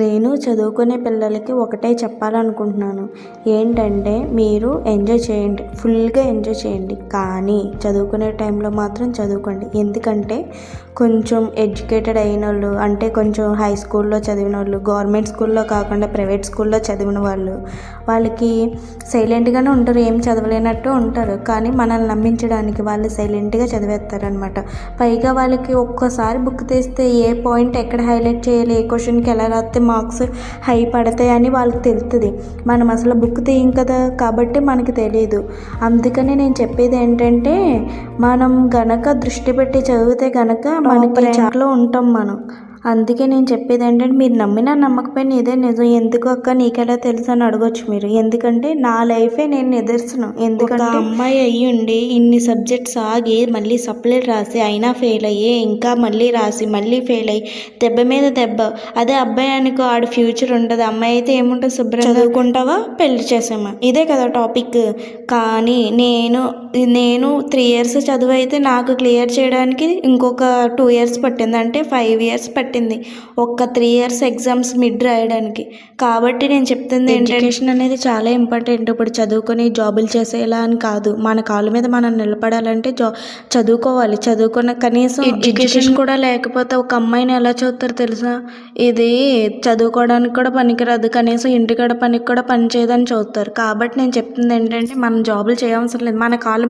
నేను చదువుకునే పిల్లలకి ఒకటే చెప్పాలనుకుంటున్నాను. ఏంటంటే మీరు ఎంజాయ్ చేయండి, ఫుల్గా ఎంజాయ్ చేయండి, కానీ చదువుకునే టైంలో మాత్రం చదువుకోండి. ఎందుకంటే కొంచెం ఎడ్యుకేటెడ్ అయిన వాళ్ళు, అంటే కొంచెం హై స్కూల్లో చదివిన వాళ్ళు, గవర్నమెంట్ స్కూల్లో కాకుండా ప్రైవేట్ స్కూల్లో చదివిన వాళ్ళు, వాళ్ళకి సైలెంట్గానే ఉంటారు, ఏం చదవలేనట్టు ఉంటారు. కానీ మనల్ని నమ్మించడానికి వాళ్ళు సైలెంట్గా చదివేస్తారనమాట. పైగా వాళ్ళకి ఒక్కసారి బుక్ తీస్తే ఏ పాయింట్ ఎక్కడ హైలైట్ చేయాలి, ఏ క్వశ్చన్కి ఎలా రాస్తే మార్క్స్ హై పడతాయని వాళ్ళకి తెలుస్తుంది. మనం అసలు బుక్ తీయం కదా, కాబట్టి మనకి తెలియదు. అందుకని నేను చెప్పేది ఏంటంటే, మనం గనక దృష్టి పెట్టి చదివితే గనక మనకి ర్యాంక్లో ఉంటాం మనం. అందుకే నేను చెప్పేది ఏంటంటే, మీరు నమ్మినా నమ్మకపోయినా ఇదే నిజం. ఎందుకు అక్క నీకెలా తెలుసు అని అడగొచ్చు మీరు. ఎందుకంటే నా లైఫే నేను నిదర్శనం. ఎందుకంటే అమ్మాయి అయ్యి ఉండి ఇన్ని సబ్జెక్ట్స్ ఆగి మళ్ళీ సప్లీలు రాసి అయినా ఫెయిల్ అయ్యి, ఇంకా మళ్ళీ రాసి మళ్ళీ ఫెయిల్ అయ్యి, దెబ్బ మీద దెబ్బ. అదే అబ్బాయి అనుకో, ఆడ ఫ్యూచర్ ఉంటుంది. అమ్మాయి అయితే ఏముంటుంది, శుభ్రంగా చదువుకుంటావా, పెళ్లి చేసామా, ఇదే కదా టాపిక్. కానీ నేను 3 years చదువు అయితే నాకు క్లియర్ చేయడానికి ఇంకొక 2 years పట్టింది, అంటే 5 years పట్టింది ఒక్క 3 years ఎగ్జామ్స్ మిడ్ రాయడానికి. కాబట్టి నేను చెప్తుంది ఎడ్యుకేషన్ అనేది చాలా ఇంపార్టెంట్. ఇప్పుడు చదువుకొని జాబులు చేసేలా అని కాదు, మన కాళ్ళ మీద మనం నిలబడాలంటే చదువుకోవాలి. చదువుకున్న కనీసం ఎడ్యుకేషన్ కూడా లేకపోతే ఒక అమ్మాయిని ఎలా చదువుతారు తెలుసా? ఇది చదువుకోవడానికి కూడా పనికిరాదు, కనీసం ఇంటికాడ పనికి కూడా పని చేయదని చదువుతారు. కాబట్టి నేను చెప్తుంది ఏంటంటే, మనం జాబులు చేయవసరం లేదు, మన కాళ్ళ